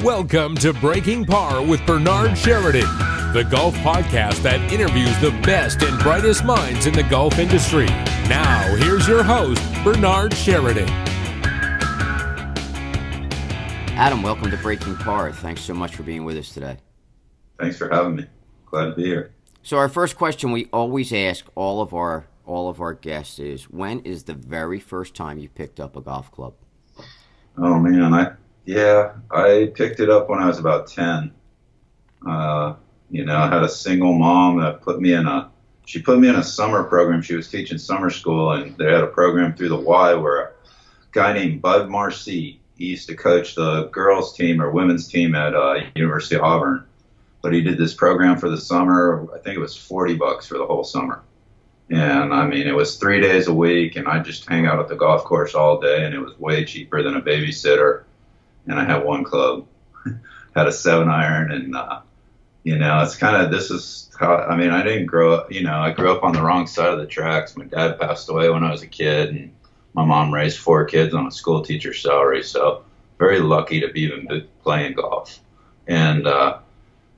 Welcome to Breaking Par with Bernard Sheridan, the golf podcast that interviews the best and brightest minds in the golf industry. Now, here's your host, Bernard Sheridan. Adam, welcome to Breaking Par. Thanks so much for being with us today. Thanks for having me. Glad to be here. So our first question we always ask all of our guests is, when is the very first time you picked up a golf club? Oh man, I picked it up when I was about 10. I had a single mom that put me in a summer program. She was teaching summer school, and they had a program through the Y where a guy named Bud Marcy, he used to coach the girls team or women's team at University of Auburn. But he did this program for the summer. I think it was $40 for the whole summer. And I mean, it was 3 days a week, and I just hang out at the golf course all day, and it was way cheaper than a babysitter. And I had one club, had a 7-iron, and it's kind of, this is how, I mean, I didn't grow up, I grew up on the wrong side of the tracks. My dad passed away when I was a kid, and my mom raised 4 kids on a school teacher's salary. So very lucky to be even playing golf. And I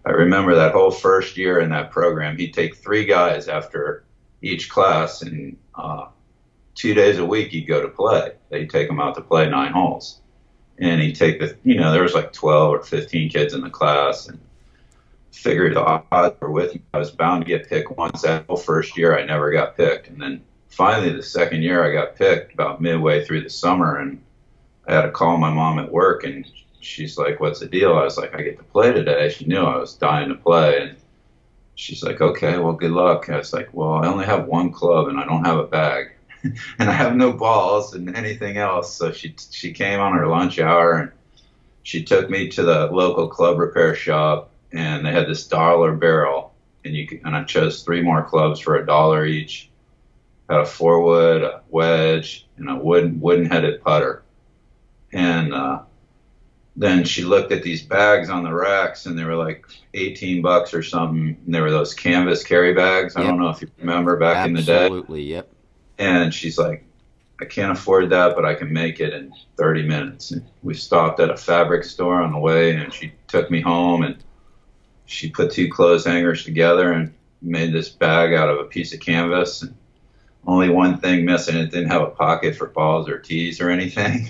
remember that whole first year in that program, he'd take 3 guys after each class, and 2 days a week he'd go to play. They'd take them out to play 9 holes. And he'd take there was like 12 or 15 kids in the class, and figured the odds were with me. I was bound to get picked once. That whole first year I never got picked. And then finally the second year I got picked about midway through the summer, and I had to call my mom at work, and she's like, "What's the deal?" I was like, "I get to play today." She knew I was dying to play, and she's like, "Okay, well, good luck." I was like, "Well, I only have one club and I don't have a bag and I have no balls and anything else." So she came on her lunch hour, and she took me to the local club repair shop, and they had this $1 barrel, and I chose 3 more clubs for $1 each. Had a 4-wood, a wedge, and a wooden-headed putter. And then she looked at these bags on the racks, and they were like $18 or something. And they were those canvas carry bags. I don't know if you remember back in the day. Absolutely, yep. And she's like, "I can't afford that, but I can make it in 30 minutes. And we stopped at a fabric store on the way, and she took me home, and she put 2 clothes hangers together and made this bag out of a piece of canvas. And only one thing missing, it didn't have a pocket for balls or tees or anything.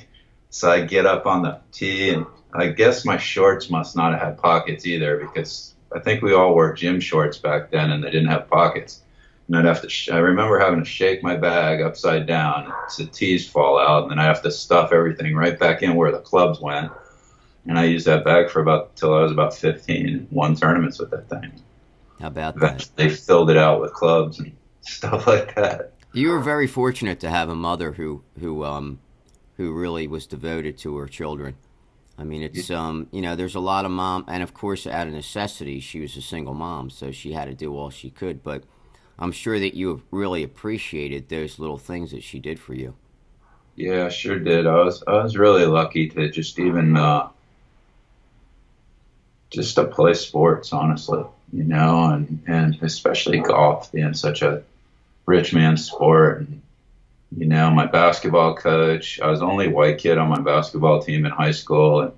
So I get up on the tee, and I guess my shorts must not have had pockets either, because I think we all wore gym shorts back then, and they didn't have pockets. And I'd have to, I remember having to shake my bag upside down so the tees fall out, and then I have to stuff everything right back in where the clubs went. And I used that bag for till I was about 15, won tournaments with that thing. How about that? They filled it out with clubs and stuff like that. You were very fortunate to have a mother who really was devoted to her children. I mean, it's, there's a lot of mom, and of course, out of necessity, she was a single mom, so she had to do all she could. But I'm sure that you really appreciated those little things that she did for you. Yeah, I sure did. I was really lucky to just even, just to play sports, honestly, and especially golf being such a rich man's sport. And, my basketball coach, I was the only white kid on my basketball team in high school, and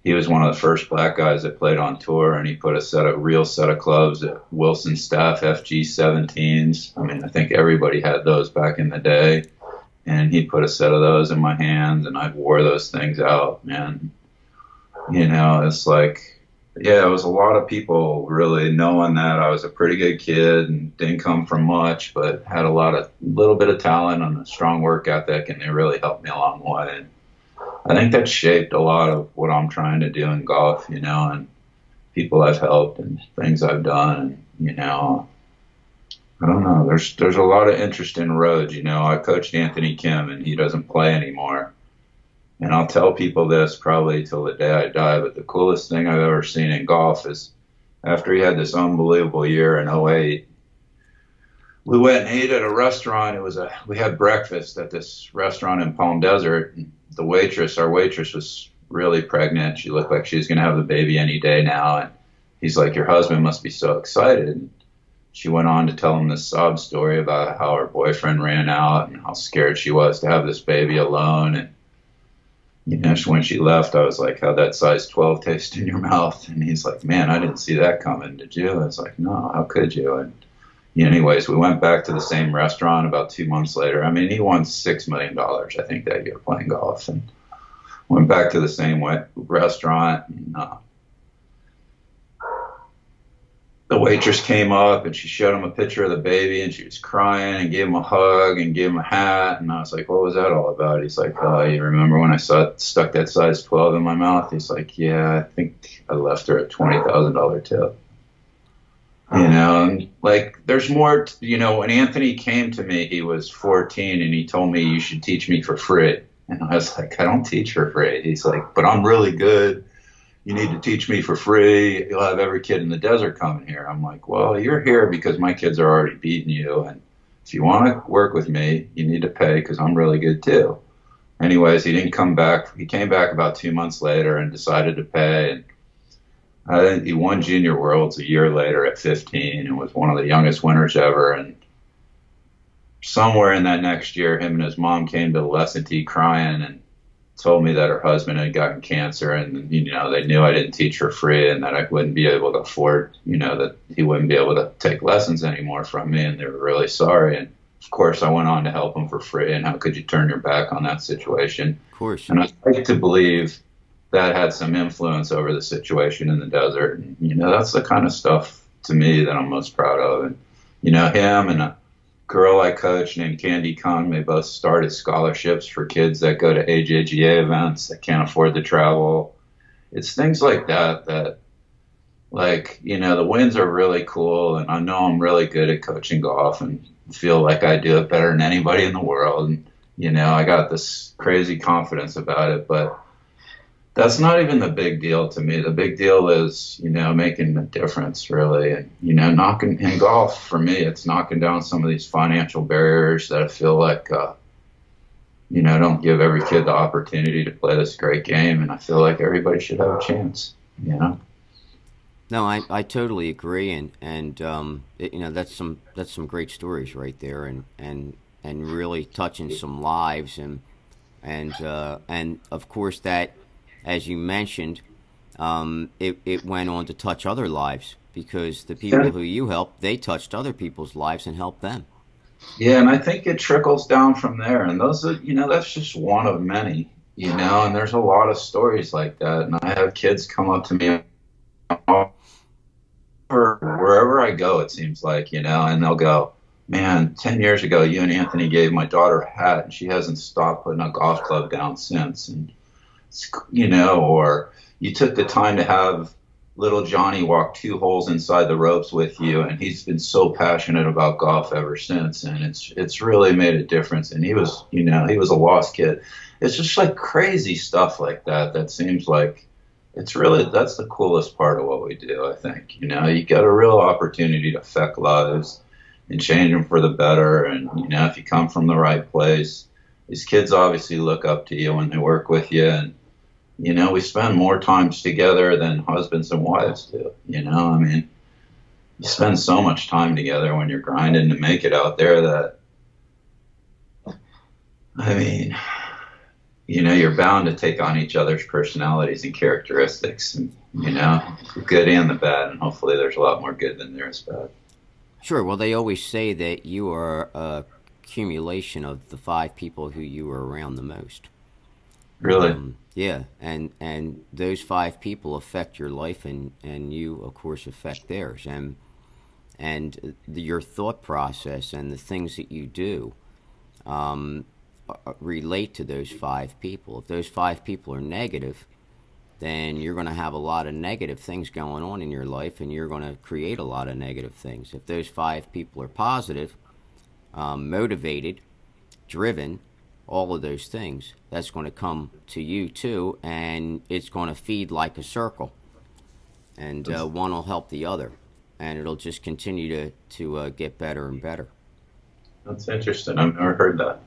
he was one of the first black guys that played on tour, and he put a real set of clubs at Wilson Staff FG 17s. I mean, I think everybody had those back in the day, and he put a set of those in my hands, and I wore those things out, and, it's like, yeah, it was a lot of people really knowing that I was a pretty good kid and didn't come from much, but had a little bit of talent and a strong work ethic, and they really helped me along the way. And I think that shaped a lot of what I'm trying to do in golf, and people I've helped and things I've done. And, I don't know. There's a lot of interesting roads. I coached Anthony Kim, and he doesn't play anymore. And I'll tell people this probably till the day I die, but the coolest thing I've ever seen in golf is after he had this unbelievable year in 2008, we went and ate at a restaurant. We had breakfast at this restaurant in Palm Desert. And our waitress was really pregnant. She looked like she was going to have the baby any day now. And he's like, "Your husband must be so excited." And she went on to tell him this sob story about how her boyfriend ran out and how scared she was to have this baby alone. And you know, when she left, I was like, how'd that size 12 taste in your mouth? And he's like, man, I didn't see that coming, did you? I was like, no, how could you? And anyways, we went back to the same restaurant about 2 months later. I mean, he won $6 million, I think, that year playing golf. And went back to the same restaurant. And, the waitress came up and she showed him a picture of the baby and she was crying and gave him a hug and gave him a hat. And I was like, what was that all about? He's like, oh, you remember when I stuck that size 12 in my mouth? He's like, yeah, I think I left her a $20,000 tip. You know, and like there's more, you know, when Anthony came to me, he was 14 and he told me you should teach me for free. And I was like, I don't teach for free. He's like, but I'm really good. You need to teach me for free. You'll have every kid in the desert coming here. I'm like, well, you're here because my kids are already beating you. And if you want to work with me, you need to pay because I'm really good too. Anyways, he didn't come back. He came back about 2 months later and decided to pay. And I think he won Junior Worlds a year later at 15 and was one of the youngest winners ever. And somewhere in that next year, him and his mom came to the lesson tee crying and told me that her husband had gotten cancer, and you know they knew I didn't teach for free and that I wouldn't be able to afford, you know, that he wouldn't be able to take lessons anymore from me, and they were really sorry. And of course I went on to help him for free, and how could you turn your back on that situation? Of course. And I like to believe that had some influence over the situation in the desert, and you know that's the kind of stuff to me that I'm most proud of. And you know, him and a girl I coach named Candy Kung, they both started scholarships for kids that go to AJGA events that can't afford to travel. It's things like that, like, you know, the wins are really cool, and I know I'm really good at coaching golf and feel like I do it better than anybody in the world. And, you know, I got this crazy confidence about it, but that's not even the big deal to me. The big deal is, you know, making a difference, really. And, you know, knocking in golf, for me, it's knocking down some of these financial barriers that I feel like, you know, don't give every kid the opportunity to play this great game. And I feel like everybody should have a chance, you know? No, I totally agree. And you know, that's some great stories right there, and really touching some lives. And of course that, as you mentioned, it went on to touch other lives, because the people who you helped, they touched other people's lives and helped them. Yeah, and I think it trickles down from there. And those are, you know, that's just one of many, you know, and there's a lot of stories like that. And I have kids come up to me wherever I go, it seems like, you know, and they'll go, man, 10 years ago, you and Anthony gave my daughter a hat, and she hasn't stopped putting a golf club down since. And you know, or you took the time to have little Johnny walk 2 holes inside the ropes with you, and he's been so passionate about golf ever since, and it's really made a difference. And he was, you know, he was a lost kid. It's just like crazy stuff like that seems like it's really, that's the coolest part of what we do, I think. You know, you get a real opportunity to affect lives and change them for the better. And, you know, if you come from the right place, these kids obviously look up to you when they work with you. And, you know, we spend more times together than husbands and wives do. You know, I mean, you spend so much time together when you're grinding to make it out there that, I mean, you know, you're bound to take on each other's personalities and characteristics, and, you know, the good and the bad. And hopefully there's a lot more good than there is bad. Sure. Well, they always say that you are a accumulation of the 5 people who you were around the most. Really? Yeah, and those 5 people affect your life, and you, of course, affect theirs, and your thought process and the things that you do relate to those 5 people. If those 5 people are negative, then you're going to have a lot of negative things going on in your life, and you're going to create a lot of negative things. If those 5 people are positive, motivated, driven, all of those things, that's going to come to you too, and it's going to feed like a circle, and one will help the other, and it'll just continue to get better and better. That's interesting. I've never heard that.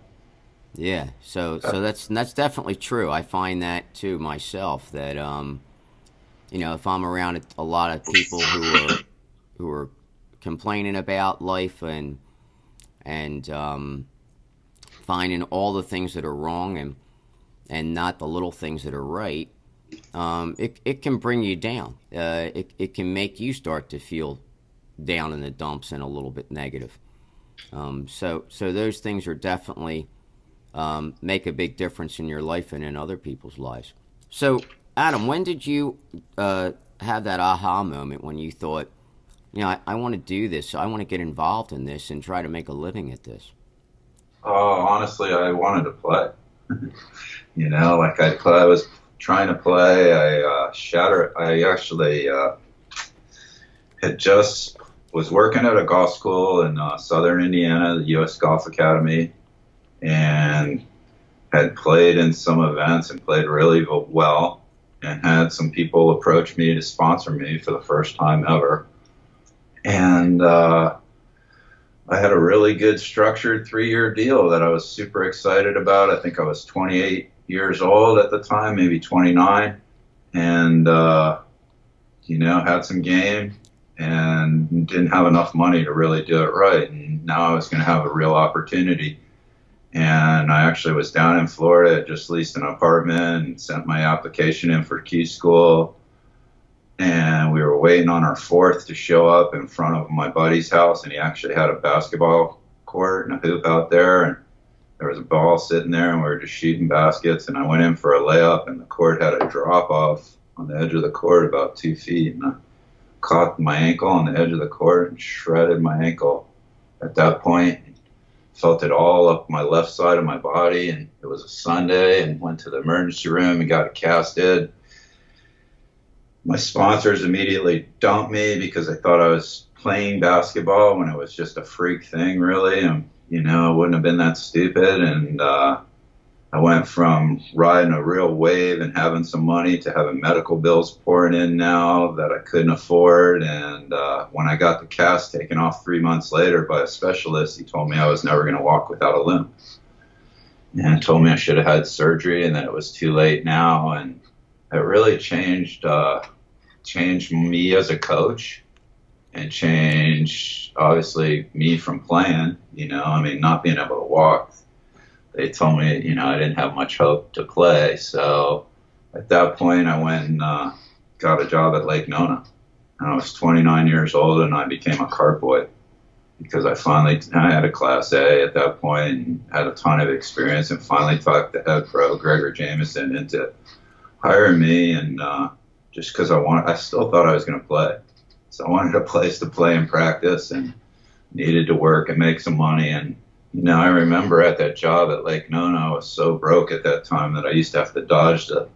Yeah, so that's definitely true. I find that too myself, that you know, if I'm around a lot of people who are complaining about life and finding all the things that are wrong, and not the little things that are right, it can bring you down. It can make you start to feel down in the dumps and a little bit negative. So those things are definitely make a big difference in your life and in other people's lives. So, Adam, when did you have that aha moment when you thought, I want to do this, I want to get involved in this and try to make a living at this? Honestly, I wanted to play. Like I was trying to play. I actually had just was working at a golf school in southern Indiana, the U.S. Golf Academy, and had played in some events and played really well, and had some people approach me to sponsor me for the first time ever. And I had a really good structured 3-year deal that I was super excited about. I think I was 28 years old at the time, maybe 29, and had some game and didn't have enough money to really do it right. And now I was going to have a real opportunity. And I actually was down in Florida, just leased an apartment and sent my application in for Q school. And we were waiting on our fourth to show up in front of my buddy's house. And he actually had a basketball court and a hoop out there. And there was a ball sitting there, and we were just shooting baskets. And I went in for a layup, and the court had a drop off on the edge of the court about 2 feet. And I caught my ankle on the edge of the court and shredded my ankle at that point. Felt it all up my left side of my body, and it was a Sunday, and went to the emergency room and got it casted. My sponsors immediately dumped me because they thought I was playing basketball when it was just a freak thing, really. And, I wouldn't have been that stupid. And I went from riding a real wave and having some money to having medical bills pouring in now that I couldn't afford. And when I got the cast taken off 3 months later by a specialist, he told me I was never going to walk without a limp. And told me I should have had surgery and that it was too late now. And it really changed me as a coach, and changed, obviously, me from playing, not being able to walk. They told me, I didn't have much hope to play. So at that point, I went and got a job at Lake Nona. And I was 29 years old, and I became a cart boy because I had a Class A at that point and had a ton of experience, and finally talked the head pro, Gregor Jameson, into hiring me. And just because I still thought I was going to play. So I wanted a place to play and practice, and needed to work and make some money. And I remember at that job at Lake Nona, I was so broke at that time that I used to have to dodge the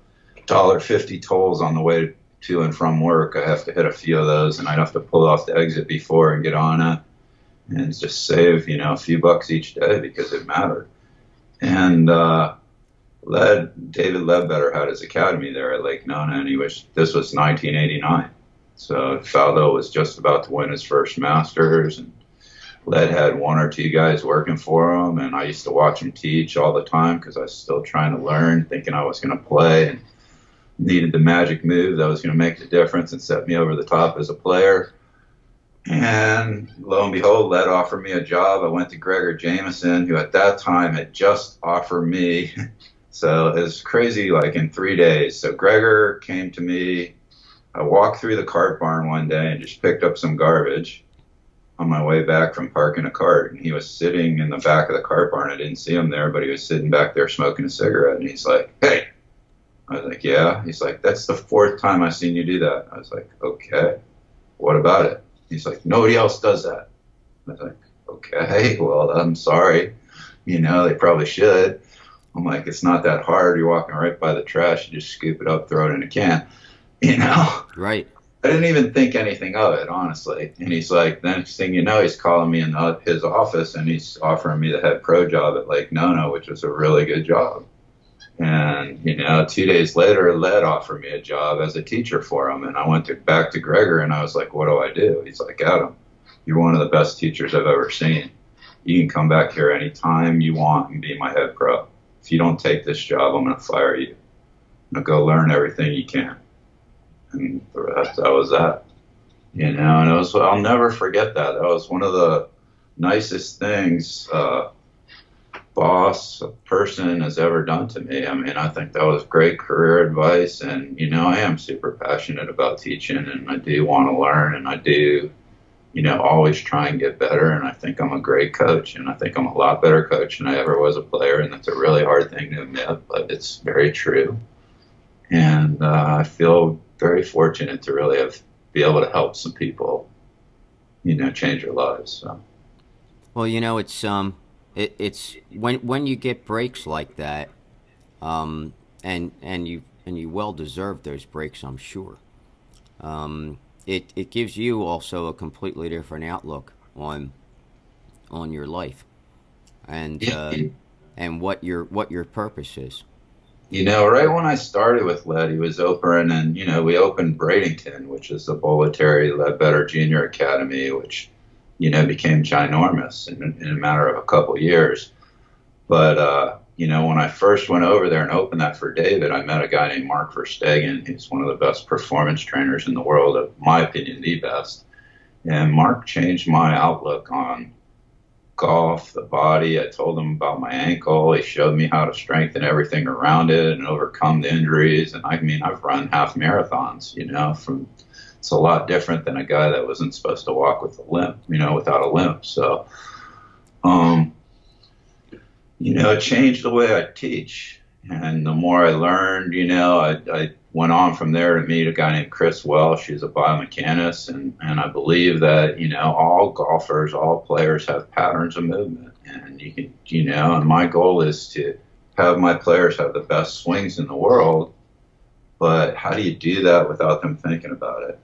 $1.50 tolls on the way to and from work. I have to hit a few of those, and I'd have to pull off the exit before and get on it, and just save, a few bucks each day because it mattered. And David Leadbetter had his academy there at Lake Nona, and this was 1989. So Faldo was just about to win his first Masters, and Led had 1 or 2 guys working for him, and I used to watch him teach all the time because I was still trying to learn, thinking I was going to play, and needed the magic move that was going to make the difference and set me over the top as a player. And lo and behold, Led offered me a job. I went to Gregor Jameson, who at that time had just offered me. So it was crazy, like in 3 days. So Gregor came to me. I walked through the cart barn one day and just picked up some garbage on my way back from parking a cart. And he was sitting in the back of the cart barn. I didn't see him there, but he was sitting back there smoking a cigarette. And he's like, "Hey." I was like, "Yeah." He's like, "That's the 4th time I've seen you do that." I was like, "Okay, what about it?" He's like, "Nobody else does that." I was like, "Okay, well, I'm sorry. They probably should." I'm like, "It's not that hard. You're walking right by the trash. You just scoop it up, throw it in a can, Right. I didn't even think anything of it, honestly. And he's like, the next thing you know, he's calling me in his office, and he's offering me the head pro job at Lake Nona, which was a really good job. And, 2 days later, Led offered me a job as a teacher for him. And I went back to Gregor, and I was like, "What do I do?" He's like, "Adam, you're one of the best teachers I've ever seen. You can come back here anytime you want and be my head pro. If you don't take this job, I'm going to fire you. Now go learn everything you can." And the rest, that was that. And I'll never forget that. That was one of the nicest things. boss a person has ever done to me. I mean, I think that was great career advice. And, I am super passionate about teaching, and I do want to learn, and I do, always try and get better. And I think I'm a great coach, and I think I'm a lot better coach than I ever was a player. And that's a really hard thing to admit, but it's very true. And I feel very fortunate to really be able to help some people, change their lives. So. Well, it's when you get breaks like that, and you well deserve those breaks, I'm sure. It gives you also a completely different outlook on your life, and what your purpose is. Right when I started with Led, he was open, and we opened Bradenton, which is the Bollettieri Leadbetter Junior Academy, which became ginormous in a matter of a couple of years. But when I first went over there and opened that for David, I met a guy named Mark Verstegen. He's one of the best performance trainers in the world, in my opinion, the best. And Mark changed my outlook on golf, the body. I told him about my ankle. He showed me how to strengthen everything around it and overcome the injuries. And I've run half marathons, it's a lot different than a guy that wasn't supposed to walk with a limp, without a limp. So, it changed the way I teach. And the more I learned, I went on from there to meet a guy named Chris Welsh. He's a biomechanist. And I believe that, all golfers, all players have patterns of movement. And you can, and my goal is to have my players have the best swings in the world. But how do you do that without them thinking about it?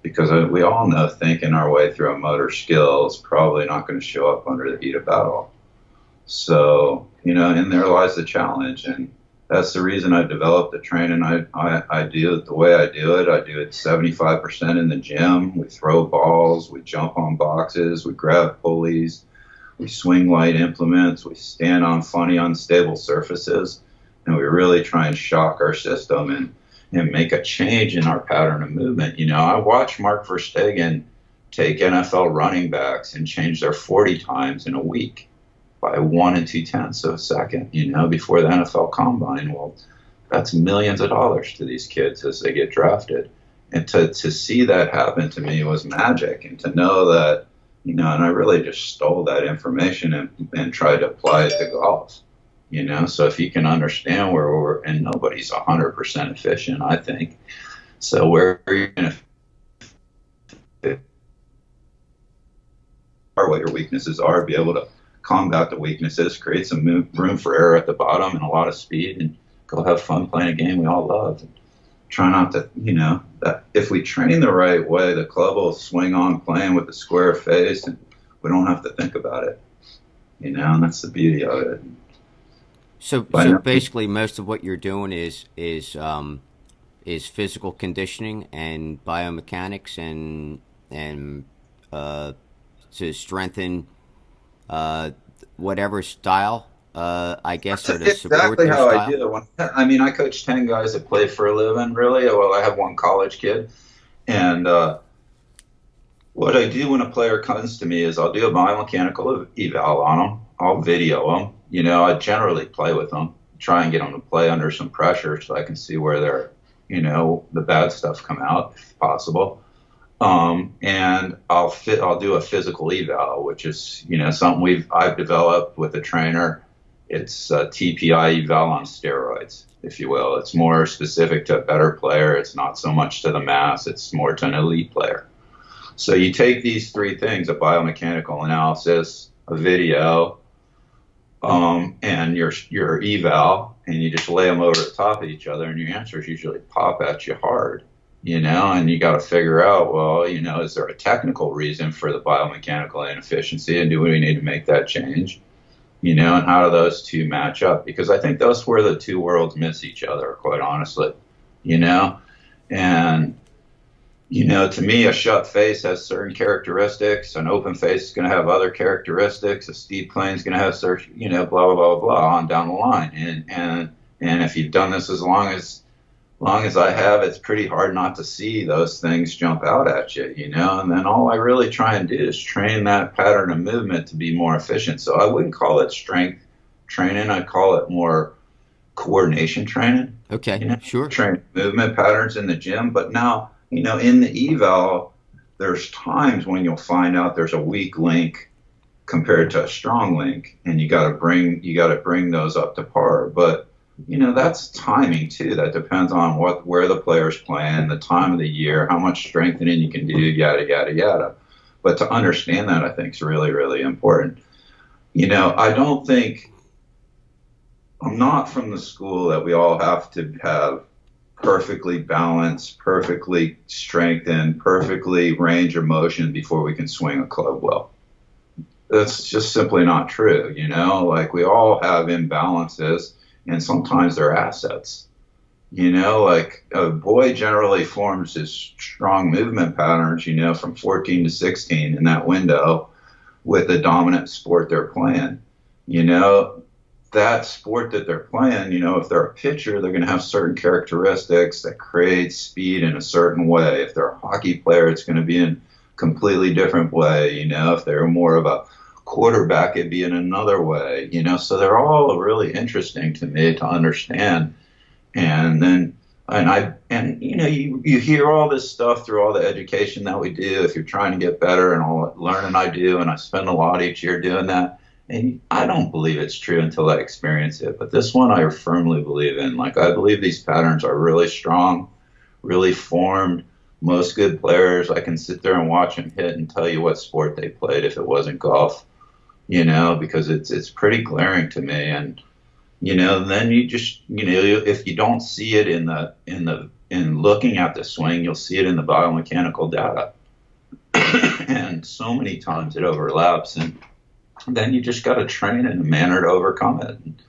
Because we all know thinking our way through a motor skill is probably not going to show up under the heat of battle. So, in there lies the challenge. And that's the reason I developed the training. I do it the way I do it. I do it 75% in the gym. We throw balls, we jump on boxes, we grab pulleys, we swing light implements, we stand on funny, unstable surfaces, and we really try and shock our system and make a change in our pattern of movement. I watched Mark Verstegen take NFL running backs and change their 40 times in a week by 1 2/10 of a second, before the NFL Combine. Well, that's millions of dollars to these kids as they get drafted. And to see that happen to me was magic. And to know that, and I really just stole that information and tried to apply it to golf. So if you can understand where and nobody's 100% efficient, I think. So where you're going to what your weaknesses are, be able to combat the weaknesses, create some room for error at the bottom and a lot of speed, and go have fun playing a game we all love. And try not to, that if we train the right way, the club will swing on playing with a square face, and we don't have to think about it. And that's the beauty of it. So basically, most of what you're doing is physical conditioning and biomechanics and to strengthen whatever style, I guess, or to support exactly their how style. I do it. I coach 10 guys that play for a living, really. Well, I have one college kid, and what I do when a player comes to me is I'll do a biomechanical eval on them. I'll video them. I generally play with them, try and get them to play under some pressure so I can see where their, the bad stuff come out if possible. And I'll do a physical eval, which is, something I've developed with a trainer. It's a TPI eval on steroids, if you will. It's more specific to a better player. It's not so much to the mass. It's more to an elite player. So you take these three things, a biomechanical analysis, a video, and your eval, and you just lay them over the top of each other, and your answers usually pop at you hard, and you got to figure out, well, is there a technical reason for the biomechanical inefficiency, and do we need to make that change, and how do those two match up? Because I think that's where the two worlds miss each other, quite honestly, and to me, a shut face has certain characteristics. An open face is going to have other characteristics. A steep plane is going to have certain, blah, blah, blah, blah, on down the line. And if you've done this as long as long as I have, it's pretty hard not to see those things jump out at you, you know. And then all I really try and do is train that pattern of movement to be more efficient. So I wouldn't call it strength training. I'd call it more coordination training. Okay, you know? sure. Train movement patterns in the gym. But now, you know, in the eval, there's times when you'll find out there's a weak link compared to a strong link, and you got to bring those up to par. But you know, that's timing too. That depends on where the player's playing, the time of the year, how much strengthening you can do, yada yada yada. But to understand that, I think is really, really important. You know, I'm not from the school that we all have to have perfectly balanced, perfectly strengthened, perfectly range of motion before we can swing a club well. That's just simply not true. You know, like we all have imbalances, and sometimes they're assets. You know, like a boy generally forms his strong movement patterns, you know, from 14 to 16 in that window with the dominant sport they're playing. You know, that sport that they're playing, you know, if they're a pitcher, they're going to have certain characteristics that create speed in a certain way. If they're a hockey player, it's going to be in a completely different way. You know, if they're more of a quarterback, it'd be in another way, you know. So they're all really interesting to me to understand. And then, you know, you hear all this stuff through all the education that we do. If you're trying to get better and all the learning I do, and I spend a lot each year doing that. And I don't believe it's true until I experience it. But this one I firmly believe in. Like, I believe these patterns are really strong, really formed. Most good players, I can sit there and watch them hit and tell you what sport they played if it wasn't golf. You know, because it's pretty glaring to me. And, you know, then you just, you know, if you don't see it in looking at the swing, you'll see it in the biomechanical data. And so many times it overlaps, and then you just got to train in a manner to overcome it. And,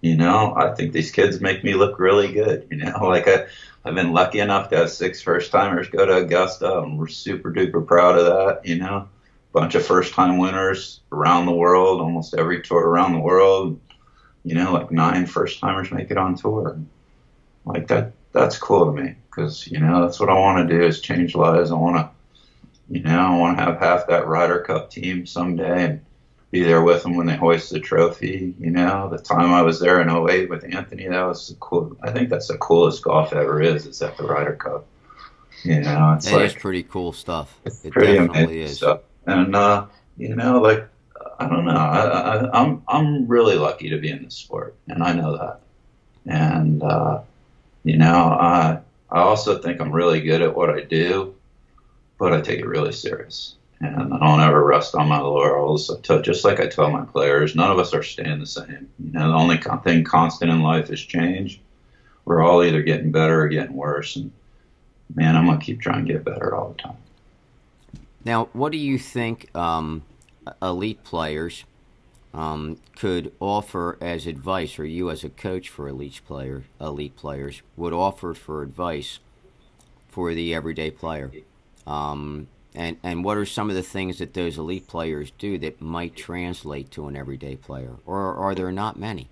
you know, I think these kids make me look really good. You know, like I've been lucky enough to have 6 first-timers go to Augusta, and we're super duper proud of that, you know. Bunch of first-time winners around the world, almost every tour around the world. You know, like 9 first-timers make it on tour. Like that's cool to me, because, you know, that's what I want to do, is change lives. I want to have half that Ryder Cup team someday and be there with them when they hoist the trophy. You know, the time I was there in 2008 with Anthony, that was cool. I think that's the coolest golf ever is at the Ryder Cup. You know, it's pretty cool stuff. It pretty definitely is. Stuff. And, you know, like, I don't know. I'm really lucky to be in this sport, and I know that. And, you know, I also think I'm really good at what I do, but I take it really serious. And I don't ever rest on my laurels. Just like I tell my players, none of us are staying the same. You know, the only thing constant in life is change. We're all either getting better or getting worse. And, man, I'm going to keep trying to get better all the time. Now, what do you think elite players could offer as advice, or you as a coach for elite players would offer for advice for the everyday player? And what are some of the things that those elite players do that might translate to an everyday player, or are there not many?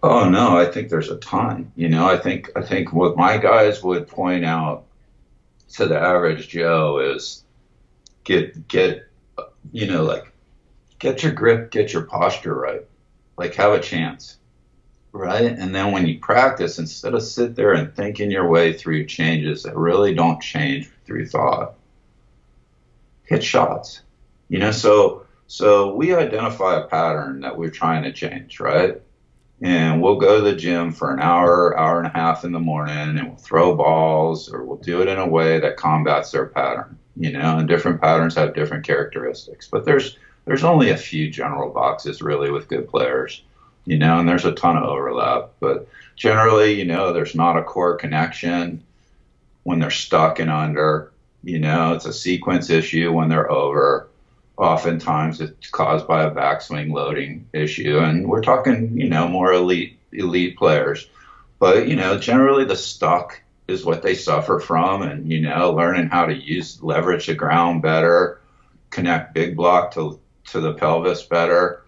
Oh no, I think there's a ton. You know, I think what my guys would point out to the average Joe is get you know, like, get your grip, get your posture right, like, have a chance, right? And then when you practice, instead of sit there and thinking your way through changes that really don't change through thought, hit shots. You know, so we identify a pattern that we're trying to change, right? And we'll go to the gym for an hour and a half in the morning, and we'll throw balls, or we'll do it in a way that combats their pattern. You know, and different patterns have different characteristics. But there's only a few general boxes really with good players, you know, and there's a ton of overlap. But generally, you know, there's not a core connection when they're stuck and under. You know, it's a sequence issue when they're over. Oftentimes it's caused by a backswing loading issue. And we're talking, you know, more elite players. But, you know, generally the stuck is what they suffer from. And, you know, learning how to leverage the ground better, connect big block to the pelvis better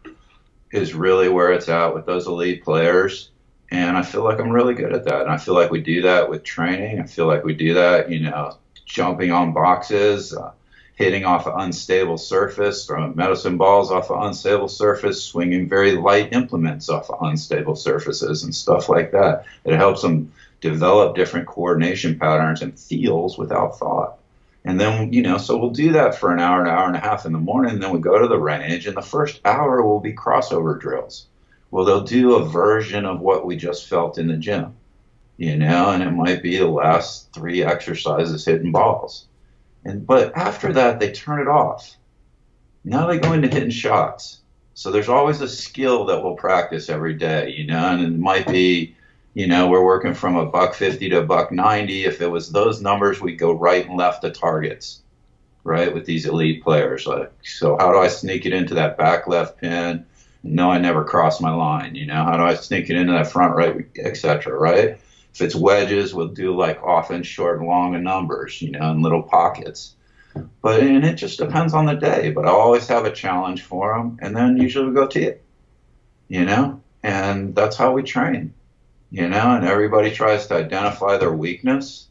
is really where it's at with those elite players. And I feel like I'm really good at that. And I feel like we do that with training. I feel like we do that, jumping on boxes, hitting off an unstable surface, throwing medicine balls off an unstable surface, swinging very light implements off of unstable surfaces and stuff like that. It helps them develop different coordination patterns and feels without thought. And then, so we'll do that for an hour and a half in the morning. And then we go to the range, and the first hour will be crossover drills. Well, they'll do a version of what we just felt in the gym, and it might be the last 3 exercises hitting balls. But after that, they turn it off. Now they go into hitting shots. So there's always a skill that we'll practice every day, and it might be, we're working from a $150 to a $190. If it was those numbers, we'd go right and left to targets, right, with these elite players. So how do I sneak it into that back left pin? No, I never cross my line. How do I sneak it into that front right, etc. Right? If it's wedges, we'll do like often short and long numbers, in little pockets. And it just depends on the day. But I always have a challenge for them, and then usually we go to it, and that's how we train, and everybody tries to identify their weakness.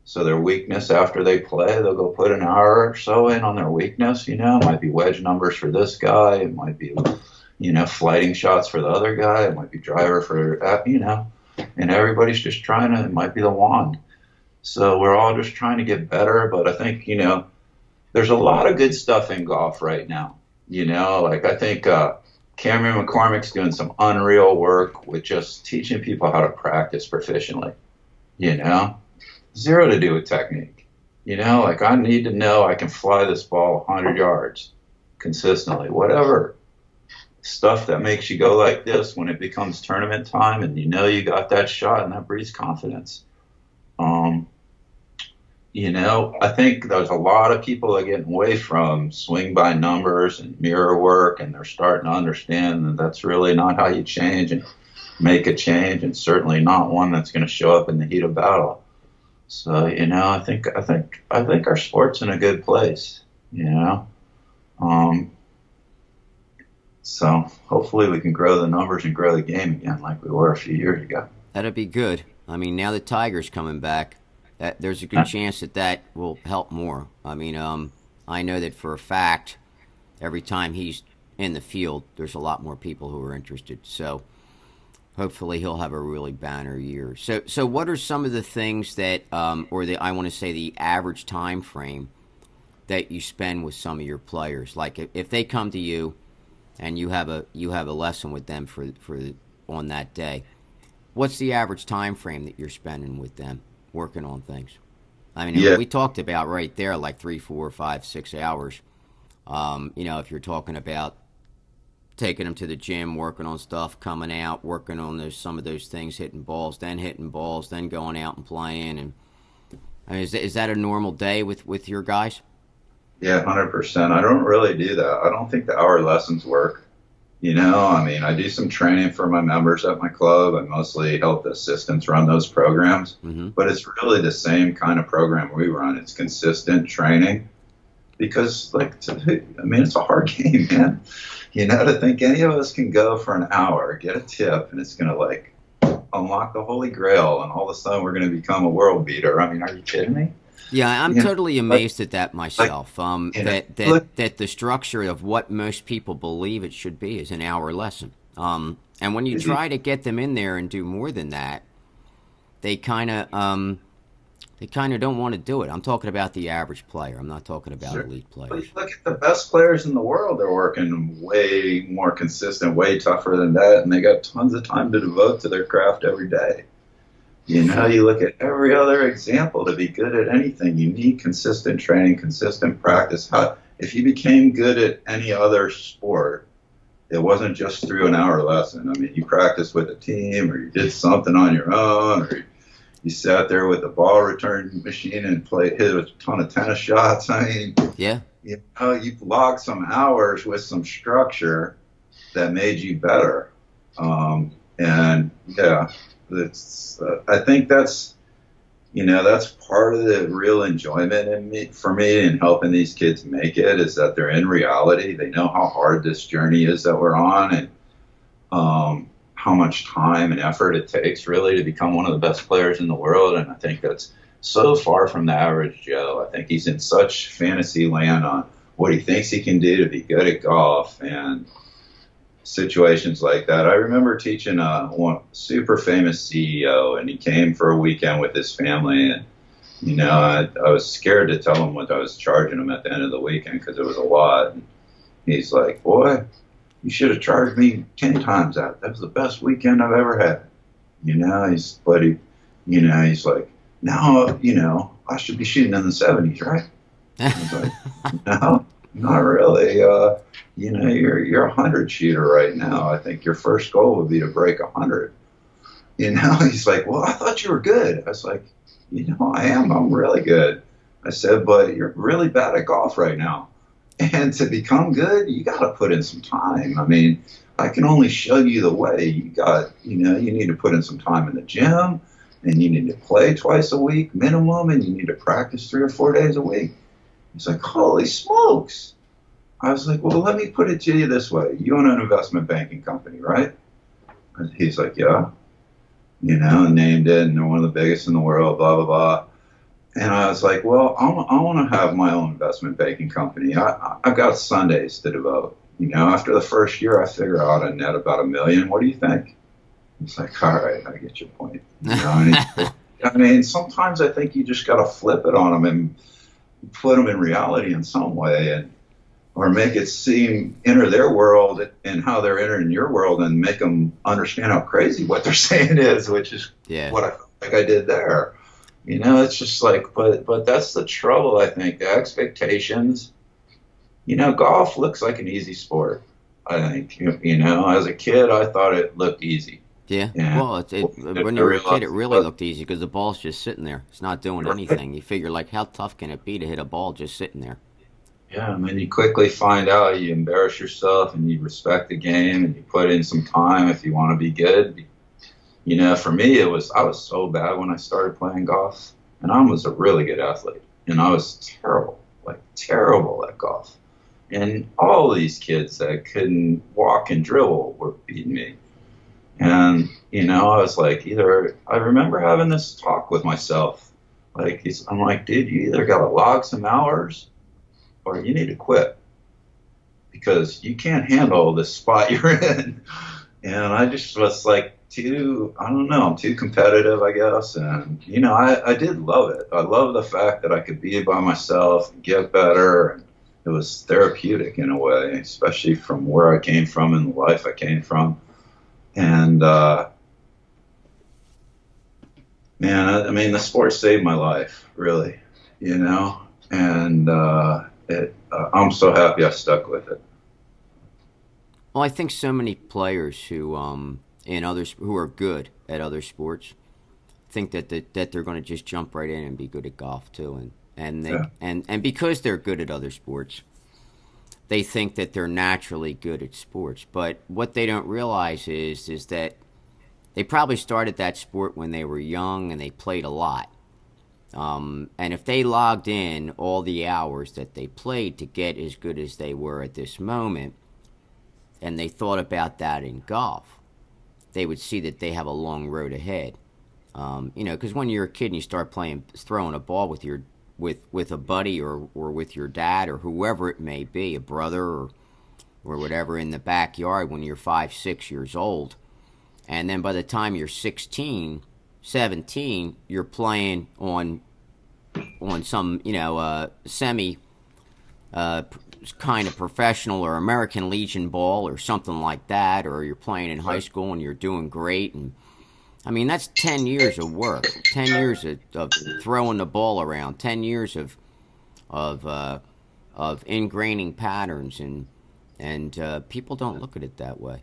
So their weakness after they play, they'll go put an hour or so in on their weakness. It might be wedge numbers for this guy. It might be flighting shots for the other guy. It might be driver for that, and everybody's just trying to, it might be the wand. So we're all just trying to get better. But I think, there's a lot of good stuff in golf right now. I think Cameron McCormick's doing some unreal work with just teaching people how to practice proficiently, zero to do with technique. I need to know I can fly this ball 100 yards consistently, whatever. Stuff that makes you go like this when it becomes tournament time, and you got that shot, and that breeds confidence. I think there's a lot of people that are getting away from swing by numbers and mirror work, and they're starting to understand that that's really not how you change and make a change, and certainly not one that's going to show up in the heat of battle. So I think our sport's in a good place. So hopefully we can grow the numbers and grow the game again like we were a few years ago. That'd be good. I mean, now the Tiger's coming back, there's a good chance that will help more. I mean, I know that for a fact, every time he's in the field, there's a lot more people who are interested. So hopefully he'll have a really banner year. So what are some of the things that, I want to say the average time frame that you spend with some of your players? Like if they come to you and you have a lesson with them for on that day, what's the average time frame that you're spending with them working on things? I mean, we talked about right there like 3, 4, 5, 6 hours. If you're talking about taking them to the gym, working on stuff, coming out, working on some of those things, hitting balls, then going out and playing. And I mean, is that a normal day with your guys? Yeah, 100%. I don't really do that. I don't think the hour lessons work. I do some training for my members at my club. I mostly help the assistants run those programs. Mm-hmm. But it's really the same kind of program we run. It's consistent training because, it's a hard game, man. To think any of us can go for an hour, get a tip, and it's going to, unlock the Holy Grail, and all of a sudden we're going to become a world beater. I mean, are you kidding me? Yeah, I'm totally amazed at that myself. That the structure of what most people believe it should be is an hour lesson. And when you try to get them in there and do more than that, they kind of don't want to do it. I'm talking about the average player. I'm not talking about elite players. But look at the best players in the world. They're working way more consistent, way tougher than that, and they got tons of time to devote to their craft every day. You look at every other example. To be good at anything, you need consistent training, consistent practice. If you became good at any other sport, it wasn't just through an hour lesson. I mean, you practiced with a team, or you did something on your own, or you sat there with a ball return machine and hit a ton of tennis shots. I mean, yeah, you've logged some hours with some structure that made you better. I think that's part of the real enjoyment for me in helping these kids make it, is that they're in reality. They know how hard this journey is that we're on, and how much time and effort it takes really to become one of the best players in the world. And I think that's so far from the average Joe. I think he's in such fantasy land on what he thinks he can do to be good at golf and situations like that. I remember teaching one super famous CEO, and he came for a weekend with his family, and I was scared to tell him what I was charging him at the end of the weekend because it was a lot. And he's like, "Boy, you should have charged me 10 times that. That was the best weekend I've ever had." He's like, "Now, I should be shooting in the 70s, right?" I was like, "No, not really. You're a 100 shooter right now. I think your first goal would be to break 100." He's like, "Well, I thought you were good." I was like, "I am. I'm really good." I said, "But you're really bad at golf right now. And to become good, you got to put in some time. I mean, I can only show you the way. You need to put in some time in the gym, and you need to play twice a week minimum, and you need to practice 3 or 4 days a week." He's like, "Holy smokes." I was like, "Well, let me put it to you this way. You own an investment banking company, right?" And he's like, "Yeah." Named it, and they're one of the biggest in the world, blah, blah, blah. And I was like, "Well, I want to have my own investment banking company. I've got Sundays to devote. After the first year, I figure out a net about $1 million. What do you think?" He's like, "All right, I get your point." Sometimes I think you just got to flip it on them and put them in reality in some way, or make it enter their world and how they're entering your world, and make them understand how crazy what they're saying is, which is what I felt like I did there. It's just like, but that's the trouble, I think. The expectations, golf looks like an easy sport. I think, as a kid, I thought it looked easy. Yeah. Well, when you were a kid, it really looked easy because the ball's just sitting there. It's not doing anything. You figure, like, how tough can it be to hit a ball just sitting there? Yeah, and then you quickly find out you embarrass yourself, and you respect the game, and you put in some time if you want to be good. For me, I was so bad when I started playing golf, and I was a really good athlete, and I was terrible at golf. And all these kids that couldn't walk and dribble were beating me. And, I was like, I remember having this talk with myself. I'm like, "Dude, you either got to log some hours or you need to quit, because you can't handle this spot you're in." And I just was like, I'm too competitive, I guess. And, I did love it. I love the fact that I could be by myself and get better. And it was therapeutic in a way, especially from where I came from and the life I came from. And, the sport saved my life, really, and I'm so happy I stuck with it. Well, I think so many players who who are good at other sports think that they're going to just jump right in and be good at golf too, and because they're good at other sports, they think that they're naturally good at sports. But what they don't realize is that they probably started that sport when they were young and they played a lot. And if they logged in all the hours that they played to get as good as they were at this moment, and they thought about that in golf, they would see that they have a long road ahead. Because when you're a kid and you start throwing a ball with a buddy or with your dad or whoever it may be, a brother or whatever, in the backyard when you're 5, 6 years old, and then by the time you're 16, 17, you're playing on some semi kind of professional or American Legion ball or something like that, or you're playing in high school and you're doing great. And that's 10 years of work, 10 years of throwing the ball around, 10 years of ingraining patterns, and people don't look at it that way.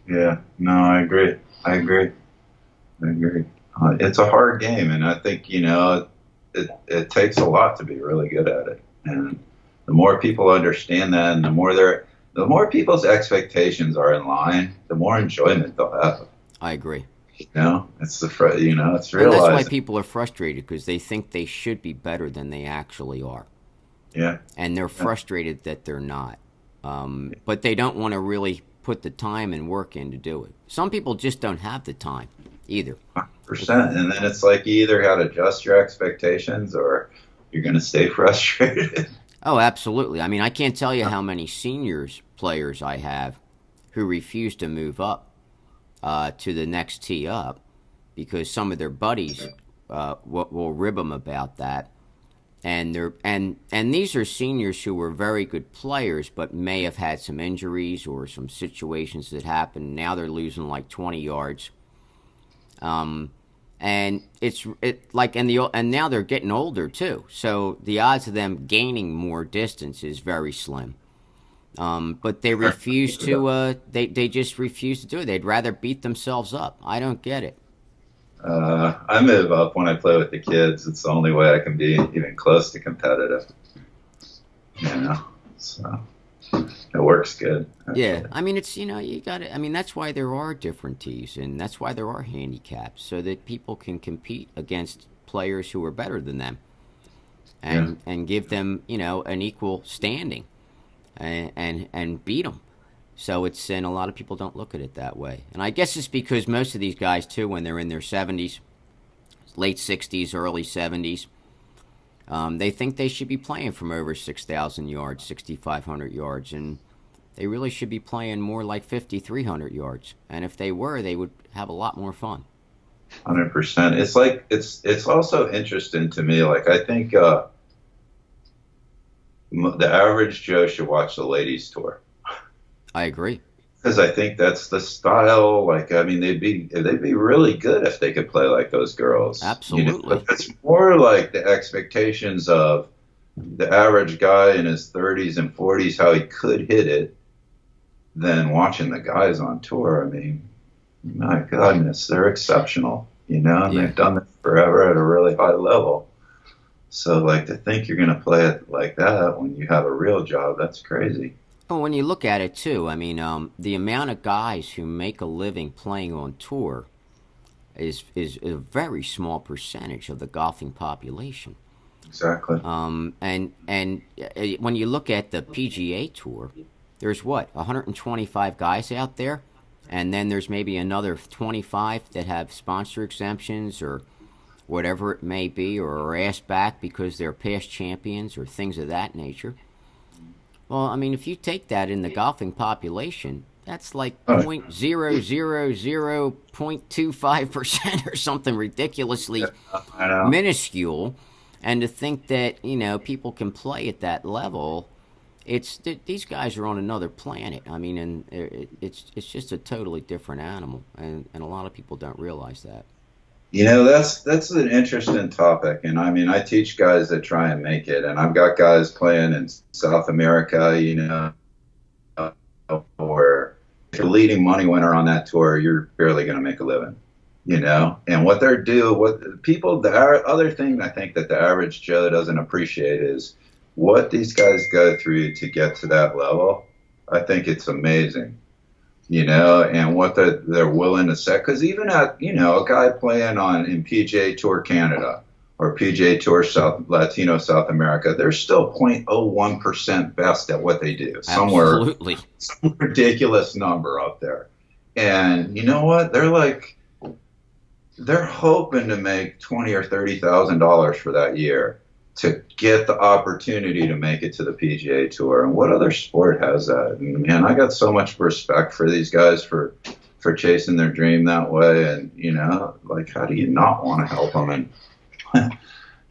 Yeah, no, I agree. It's a hard game, and I think it takes a lot to be really good at it. And the more people understand that, and the more people's expectations are in line, the more enjoyment they'll have. I agree. It's it's realizing. And that's why people are frustrated, because they think they should be better than they actually are. Yeah. And they're frustrated that they're not. But they don't want to really put the time and work in to do it. Some people just don't have the time either. 100%. And then it's like you either got to adjust your expectations or you're going to stay frustrated. Oh, absolutely. I mean, I can't tell you how many seniors players I have who refuse to move up to the next tee up because some of their buddies will rib them about that. And these are seniors who were very good players, but may have had some injuries or some situations that happened. Now they're losing like 20 yards. And and now they're getting older too. So the odds of them gaining more distance is very slim. But they refuse to. They just refuse to do it. They'd rather beat themselves up. I don't get it. I move up when I play with the kids. It's the only way I can be even close to competitive. You know, so it works good. Actually. Yeah, I mean, it's, you got it. I mean, that's why there are different tees, and that's why there are handicaps, so that people can compete against players who are better than them, and give them, an equal standing, and beat them. So and a lot of people don't look at it that way. And I guess it's because most of these guys, too, when they're in their 70s, late 60s, early 70s, they think they should be playing from over 6,000 yards, 6,500 yards, and they really should be playing more like 5,300 yards. And if they were, they would have a lot more fun. 100%. It's like, it's also interesting to me. Like, I think the average Joe should watch the ladies tour. I agree. Because I think that's the style. Like, I mean, they'd be really good if they could play like those girls. Absolutely. But it's more like the expectations of the average guy in his 30s and 40s, how he could hit it, than watching the guys on tour. I mean, my goodness, they're exceptional, and they've done this forever at a really high level. So, like, to think you're going to play it like that when you have a real job, that's crazy. Well, when you look at it, too, I mean, the amount of guys who make a living playing on tour is a very small percentage of the golfing population. Exactly. And when you look at the PGA Tour, there's 125 guys out there, and then there's maybe another 25 that have sponsor exemptions or whatever it may be, or are asked back because they're past champions or things of that nature. Well, I mean, if you take that in the golfing population, that's like 0.000.25% or something ridiculously minuscule. And to think that, people can play at that level, these guys are on another planet. I mean, and it's just a totally different animal, and a lot of people don't realize that. That's an interesting topic, and I mean, I teach guys that try and make it, and I've got guys playing in South America, where if you're leading money winner on that tour, you're barely going to make a living, And what the other thing I think that the average Joe doesn't appreciate is what these guys go through to get to that level. I think it's amazing. And what they're willing to set. Because even at, a guy playing in PGA Tour Canada or PGA Tour Latino South America, they're still 0.01% best at what they do. Absolutely. Some ridiculous number up there. And you know what? They're hoping to make $20,000 or $30,000 for that year to get the opportunity to make it to the PGA Tour. And what other sport has that? And man, I got so much respect for these guys for chasing their dream that way. And, how do you not want to help them and,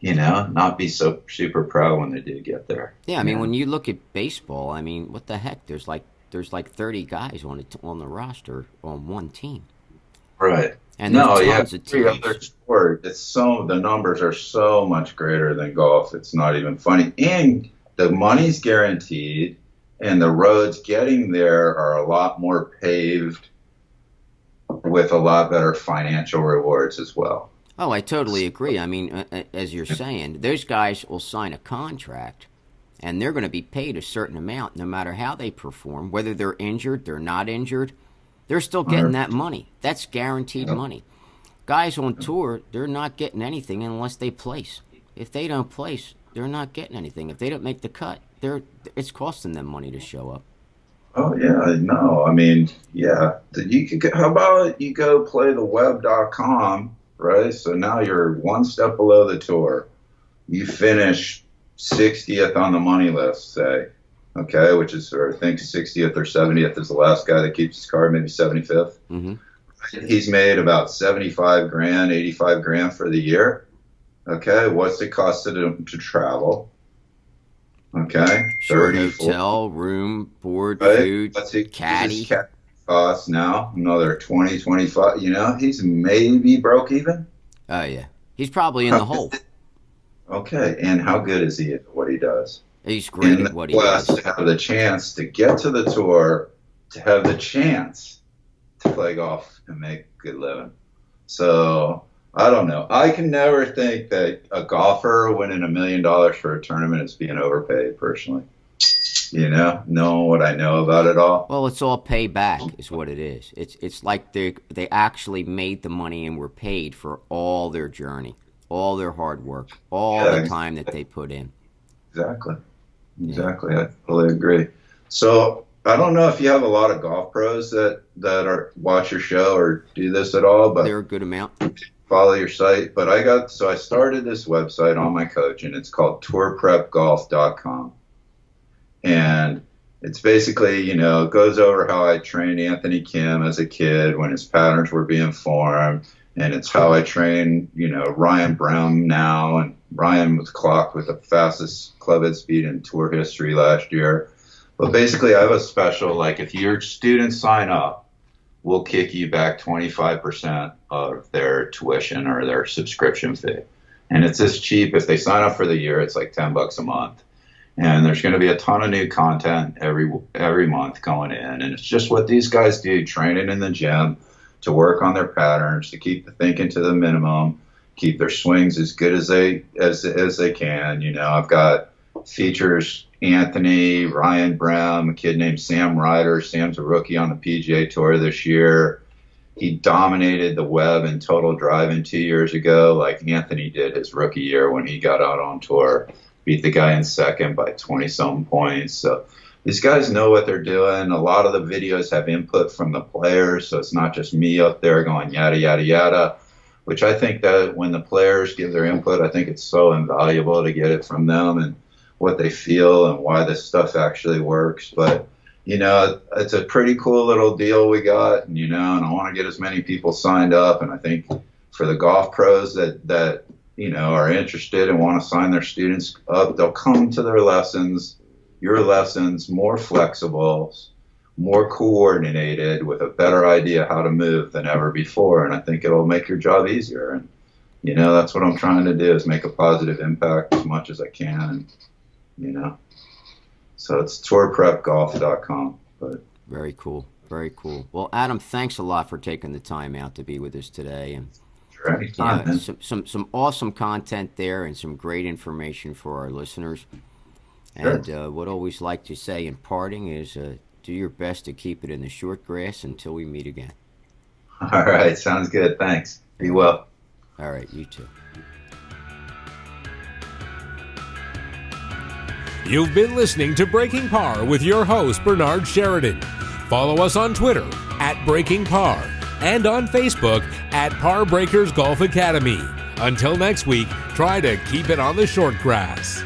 not be so super proud when they do get there? Yeah, I mean, when you look at baseball, I mean, what the heck? There's like 30 guys on the roster on one team. Right. And tons of every other sport, the numbers are so much greater than golf. It's not even funny. And the money's guaranteed, and the roads getting there are a lot more paved with a lot better financial rewards as well. Oh, I totally agree. I mean, as you're saying, those guys will sign a contract, and they're going to be paid a certain amount no matter how they perform, whether they're injured, they're not injured. They're still getting that money. That's guaranteed money. Guys on tour, they're not getting anything unless they place. If they don't place, they're not getting anything. If they don't make the cut, it's costing them money to show up. Oh yeah, no. I mean, yeah. You could how about you go play the web.com, right? So now you're one step below the tour. You finish 60th on the money list, say, okay, which is, or I think 60th or 70th is the last guy that keeps his card, maybe 75th. Mm-hmm. He's made about 75 grand, 85 grand for the year. Okay, what's it cost him to travel? Okay, Sure, 30, hotel, room, board, right? food, Let's see, caddy. his caddy costs now another 20, 25. You know, he's maybe broke even. Oh yeah, he's probably in the hole. Okay, and how good is he at what he does? He's great And at what he does. to have the chance to get to the tour, to have the chance to play golf and make a good living. So I don't know. I can never think that a golfer winning $1 million for a tournament is being overpaid, personally. You know, knowing what I know about it all. Well, it's all payback is what it is. It's like they actually made the money and were paid for all their journey, all their hard work, all the time that they put in. Exactly. I totally agree. So I don't know if you have a lot of golf pros that watch your show or do this at all, but they're a good amount. Follow your site. But I started this website on my coach, and it's called tourprepgolf.com. And it's basically, you know, it goes over how I trained Anthony Kim as a kid when his patterns were being formed. And it's how I train, you know, Ryan Brown now. And Ryan was clocked with the fastest club head speed in tour history last year. But basically, I have a special, like, if your students sign up, we'll kick you back 25% of their tuition or their subscription fee. And it's this cheap. If they sign up for the year, it's like $10 a month. And there's going to be a ton of new content every month going in. And it's just what these guys do, training in the gym, to work on their patterns, to keep the thinking to the minimum, keep their swings as good as they can. You know, I've got features Anthony, Ryan Brown, a kid named Sam Ryder. Sam's a rookie on the PGA Tour this year. He dominated the web in total driving 2 years ago, like Anthony did his rookie year when he got out on tour. Beat the guy in second by 20-some points. So these guys know what they're doing. A lot of the videos have input from the players, so it's not just me up there going yada, yada, yada, which I think that when the players give their input, I think it's so invaluable to get it from them and what they feel and why this stuff actually works. But, you know, it's a pretty cool little deal we got, and, you know, and I want to get as many people signed up. And I think for the golf pros that you know, are interested and want to sign their students up, they'll come to their lessons, your lessons, more flexible, more coordinated, with a better idea how to move than ever before. And I think it'll make your job easier. And, you know, that's what I'm trying to do, is make a positive impact as much as I can. And, you know, so it's tourprepgolf.com. But very cool. Very cool. Well, Adam, thanks a lot for taking the time out to be with us today. And some awesome content there and some great information for our listeners. And what I always like to say in parting is do your best to keep it in the short grass until we meet again. All right. Sounds good. Thanks. Be well. All right. You too. You've been listening to Breaking Par with your host, Bernard Sheridan. Follow us on Twitter @BreakingPar and on Facebook @Par Breakers Golf Academy. Until next week, try to keep it on the short grass.